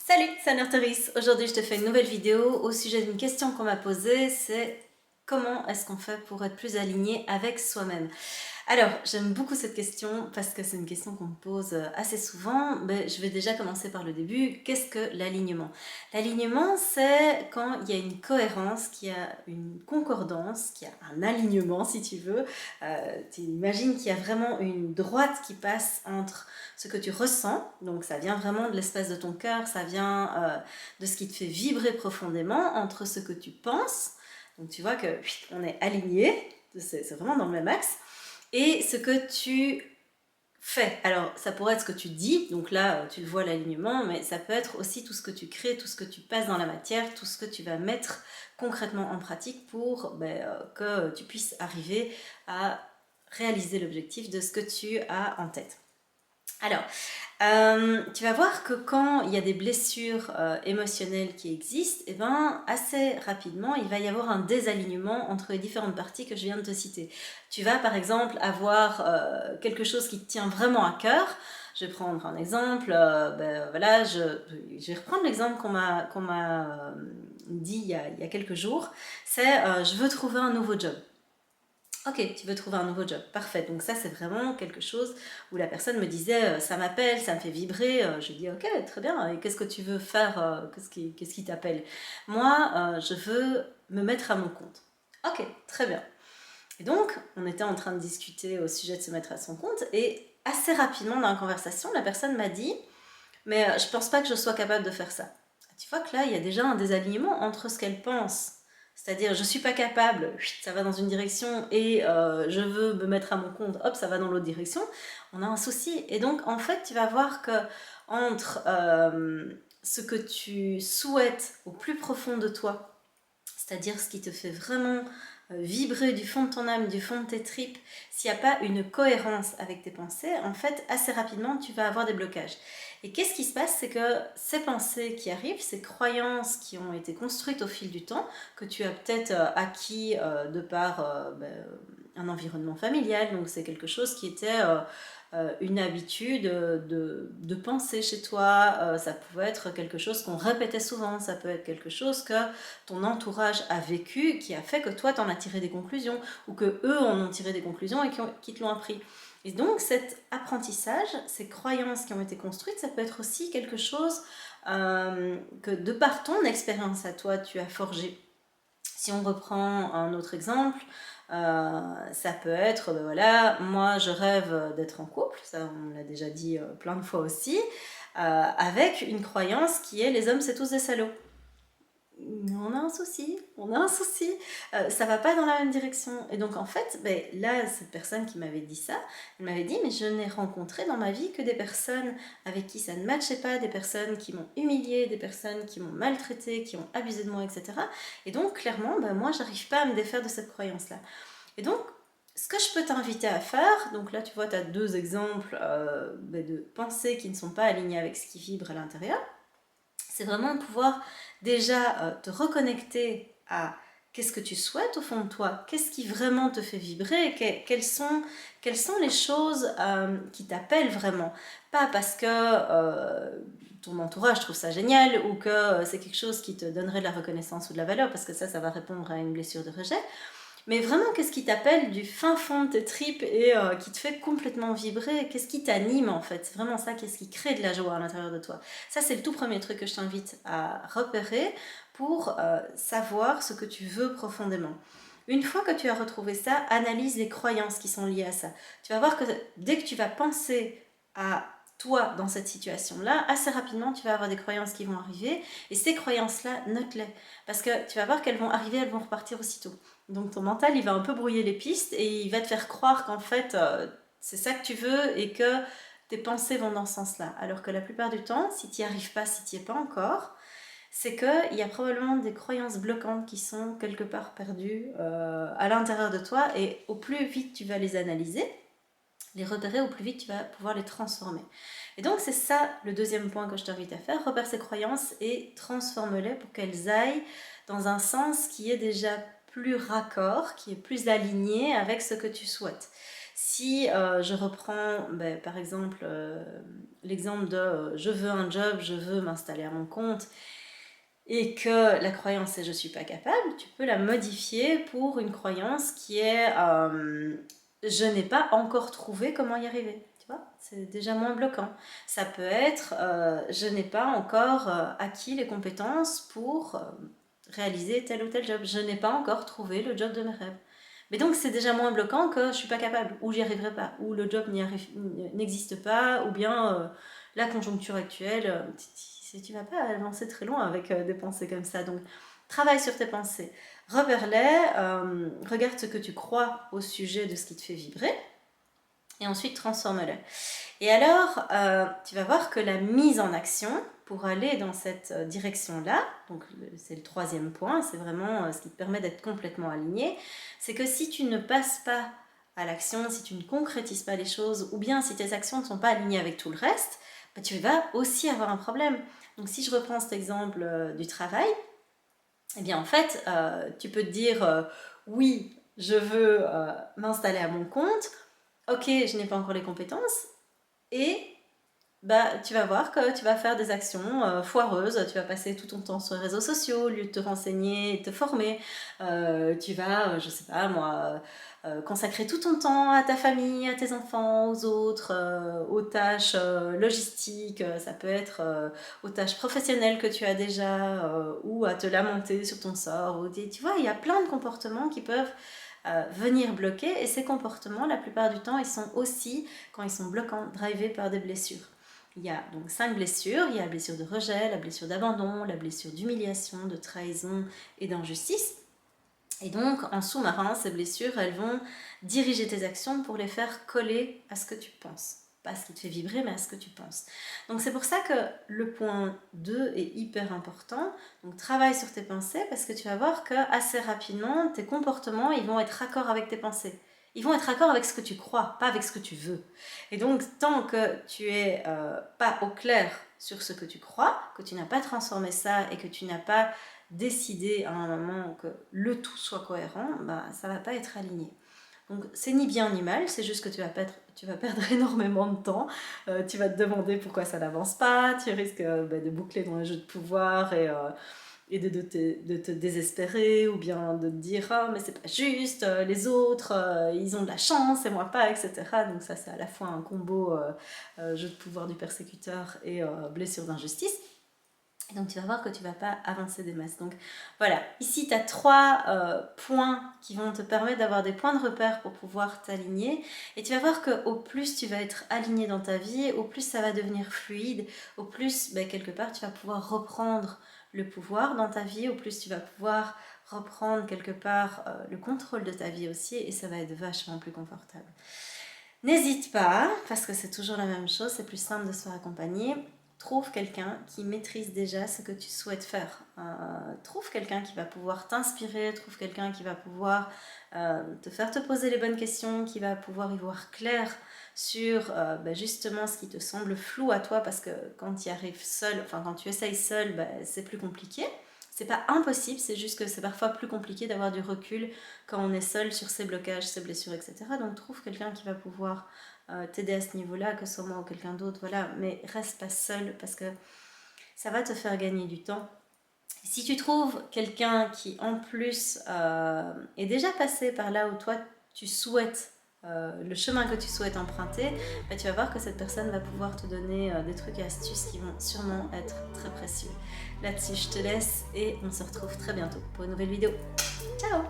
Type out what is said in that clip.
Salut, c'est Anne-Arteris. Aujourd'hui, je te fais une nouvelle vidéo au sujet d'une question qu'on m'a posée, c'est comment est-ce qu'on fait pour être plus aligné avec soi-même? Alors, j'aime beaucoup cette question parce que c'est une question qu'on me pose assez souvent. Mais je vais déjà commencer par le début. Qu'est-ce que l'alignement? L'alignement, c'est quand il y a une cohérence, qu'il y a une concordance, qu'il y a un alignement, si tu veux. Tu imagines qu'il y a vraiment une droite qui passe entre ce que tu ressens, donc ça vient vraiment de l'espace de ton cœur, ça vient de ce qui te fait vibrer profondément, entre ce que tu penses, donc tu vois que on est aligné, c'est vraiment dans le même axe, et ce que tu fais. Alors ça pourrait être ce que tu dis, donc là tu le vois l'alignement, mais ça peut être aussi tout ce que tu crées, tout ce que tu passes dans la matière, tout ce que tu vas mettre concrètement en pratique pour que tu puisses arriver à réaliser l'objectif de ce que tu as en tête. Alors, tu vas voir que quand il y a des blessures émotionnelles qui existent, et ben, assez rapidement, il va y avoir un désalignement entre les différentes parties que je viens de te citer. Tu vas par exemple avoir quelque chose qui te tient vraiment à cœur. Je vais prendre un exemple, voilà, je vais reprendre l'exemple qu'on m'a dit il y a quelques jours, c'est je veux trouver un nouveau job. Ok, tu veux trouver un nouveau job, parfait. Donc ça, c'est vraiment quelque chose où la personne me disait, ça m'appelle, ça me fait vibrer. Je dis, ok, très bien. Et qu'est-ce que tu veux faire qu'est-ce qui t'appelle? Moi, je veux me mettre à mon compte. Ok, très bien. Et donc, on était en train de discuter au sujet de se mettre à son compte. Et assez rapidement dans la conversation, la personne m'a dit, mais je pense pas que je sois capable de faire ça. Tu vois que là, il y a déjà un désalignement entre ce qu'elle pense. C'est-à-dire, je suis pas capable, ça va dans une direction, et je veux me mettre à mon compte, hop, ça va dans l'autre direction. On a un souci. Et donc, en fait, tu vas voir que entre ce que tu souhaites au plus profond de toi, c'est-à-dire ce qui te fait vraiment vibrer du fond de ton âme, du fond de tes tripes, s'il n'y a pas une cohérence avec tes pensées, en fait, assez rapidement, tu vas avoir des blocages. Et qu'est-ce qui se passe? C'est que ces pensées qui arrivent, ces croyances qui ont été construites au fil du temps, que tu as peut-être acquis de par un environnement familial, donc c'est quelque chose qui était une habitude de penser chez toi, ça pouvait être quelque chose qu'on répétait souvent, ça peut être quelque chose que ton entourage a vécu, qui a fait que toi t'en as tiré des conclusions, ou que eux en ont tiré des conclusions et qui te l'ont appris. Et donc cet apprentissage, ces croyances qui ont été construites, ça peut être aussi quelque chose que de par ton expérience à toi, tu as forgé. Si on reprend un autre exemple, ça peut être, ben voilà, moi je rêve d'être en couple, ça on l'a déjà dit plein de fois aussi, avec une croyance qui est les hommes c'est tous des salauds. On a un souci, on a un souci, ça va pas dans la même direction. Et donc en fait, ben, là, cette personne qui m'avait dit ça, elle m'avait dit, mais je n'ai rencontré dans ma vie que des personnes avec qui ça ne matchait pas, des personnes qui m'ont humiliée, des personnes qui m'ont maltraité, qui ont abusé de moi, etc. Et donc clairement, ben, moi, j'arrive pas à me défaire de cette croyance-là. Et donc, ce que je peux t'inviter à faire, donc là tu vois, tu as deux exemples ben, de pensées qui ne sont pas alignées avec ce qui vibre à l'intérieur, c'est vraiment pouvoir déjà te reconnecter à qu'est-ce que tu souhaites au fond de toi, qu'est-ce qui vraiment te fait vibrer, quelles sont les choses qui t'appellent vraiment. Pas parce que ton entourage trouve ça génial ou que c'est quelque chose qui te donnerait de la reconnaissance ou de la valeur, parce que ça va répondre à une blessure de rejet, mais vraiment, qu'est-ce qui t'appelle du fin fond de tes tripes et qui te fait complètement vibrer? Qu'est-ce qui t'anime en fait? C'est vraiment ça, qu'est-ce qui crée de la joie à l'intérieur de toi? Ça, c'est le tout premier truc que je t'invite à repérer pour savoir ce que tu veux profondément. Une fois que tu as retrouvé ça, analyse les croyances qui sont liées à ça. Tu vas voir que dès que tu vas penser à toi dans cette situation-là, assez rapidement, tu vas avoir des croyances qui vont arriver. Et ces croyances-là, note-les. Parce que tu vas voir qu'elles vont arriver, elles vont repartir aussitôt. Donc ton mental, il va un peu brouiller les pistes et il va te faire croire qu'en fait, c'est ça que tu veux et que tes pensées vont dans ce sens-là. Alors que la plupart du temps, si tu n'y arrives pas, si tu n'y es pas encore, c'est qu'il y a probablement des croyances bloquantes qui sont quelque part perdues à l'intérieur de toi, et au plus vite tu vas les analyser, les repérer, au plus vite tu vas pouvoir les transformer. Et donc c'est ça le deuxième point que je t'invite à faire: repère ces croyances et transforme-les pour qu'elles aillent dans un sens qui est déjà plus raccord, qui est plus aligné avec ce que tu souhaites. Si je reprends par exemple l'exemple de je veux un job, je veux m'installer à mon compte, et que la croyance est je suis pas capable, tu peux la modifier pour une croyance qui est je n'ai pas encore trouvé comment y arriver. Tu vois, c'est déjà moins bloquant. Ça peut être je n'ai pas encore acquis les compétences pour réaliser tel ou tel job. Je n'ai pas encore trouvé le job de mes rêves. Mais donc c'est déjà moins bloquant que je suis pas capable, ou j'y arriverai pas, ou le job n'existe pas, ou bien la conjoncture actuelle. Tu vas pas avancer très loin avec des pensées comme ça. Donc travaille sur tes pensées, repère-les, regarde ce que tu crois au sujet de ce qui te fait vibrer, et ensuite transforme-le. Et alors, tu vas voir que la mise en action pour aller dans cette direction-là, donc c'est le troisième point, c'est vraiment ce qui te permet d'être complètement aligné, c'est que si tu ne passes pas à l'action, si tu ne concrétises pas les choses, ou bien si tes actions ne sont pas alignées avec tout le reste, tu vas aussi avoir un problème. Donc si je reprends cet exemple du travail, eh bien en fait, tu peux te dire oui, je veux m'installer à mon compte, ok, je n'ai pas encore les compétences, et tu vas voir que tu vas faire des actions foireuses, tu vas passer tout ton temps sur les réseaux sociaux au lieu de te renseigner et te former. Tu vas, je sais pas moi, consacrer tout ton temps à ta famille, à tes enfants, aux autres, aux tâches logistiques, ça peut être aux tâches professionnelles que tu as déjà, ou à te lamenter sur ton sort. Tu vois, il y a plein de comportements qui peuvent venir bloquer, et ces comportements, la plupart du temps, ils sont aussi, quand ils sont bloquants, drivés par des blessures. Il y a donc 5 blessures. Il y a la blessure de rejet, la blessure d'abandon, la blessure d'humiliation, de trahison et d'injustice. Et donc, en sous-marin, ces blessures, elles vont diriger tes actions pour les faire coller à ce que tu penses. Pas à ce qui te fait vibrer, mais à ce que tu penses. Donc, c'est pour ça que le point 2 est hyper important. Donc, travaille sur tes pensées, parce que tu vas voir que assez rapidement, tes comportements, ils vont être raccord avec tes pensées. Ils vont être raccord avec ce que tu crois, pas avec ce que tu veux. Et donc, tant que tu es pas au clair sur ce que tu crois, que tu n'as pas transformé ça et que tu n'as pas décidé à un moment que le tout soit cohérent, ça va pas être aligné. Donc c'est ni bien ni mal, c'est juste que tu vas perdre énormément de temps, tu vas te demander pourquoi ça n'avance pas, tu risques de boucler dans les jeux de pouvoir et de te désespérer, ou bien de te dire ah mais c'est pas juste, les autres ils ont de la chance et moi pas, etc. Donc ça c'est à la fois un combo jeu de pouvoir du persécuteur et blessure d'injustice. Et donc tu vas voir que tu ne vas pas avancer des masses. Donc voilà, ici tu as 3 points qui vont te permettre d'avoir des points de repère pour pouvoir t'aligner. Et tu vas voir qu'au plus tu vas être aligné dans ta vie, au plus ça va devenir fluide, au plus quelque part tu vas pouvoir reprendre le pouvoir dans ta vie, au plus tu vas pouvoir reprendre quelque part le contrôle de ta vie aussi, et ça va être vachement plus confortable. N'hésite pas, parce que c'est toujours la même chose, c'est plus simple de se faire accompagner. Trouve quelqu'un qui maîtrise déjà ce que tu souhaites faire. Trouve quelqu'un qui va pouvoir t'inspirer, trouve quelqu'un qui va pouvoir te faire te poser les bonnes questions, qui va pouvoir y voir clair sur justement ce qui te semble flou à toi, parce que quand tu y arrives seul, enfin quand tu essayes seul, c'est plus compliqué. C'est pas impossible, c'est juste que c'est parfois plus compliqué d'avoir du recul quand on est seul sur ses blocages, ses blessures, etc. Donc trouve quelqu'un qui va pouvoir t'aider à ce niveau-là, que ce soit moi ou quelqu'un d'autre, voilà. Mais reste pas seul, parce que ça va te faire gagner du temps. Si tu trouves quelqu'un qui en plus est déjà passé par là où toi tu souhaites, le chemin que tu souhaites emprunter, tu vas voir que cette personne va pouvoir te donner des trucs et astuces qui vont sûrement être très précieux. Là-dessus, je te laisse et on se retrouve très bientôt pour une nouvelle vidéo. Ciao!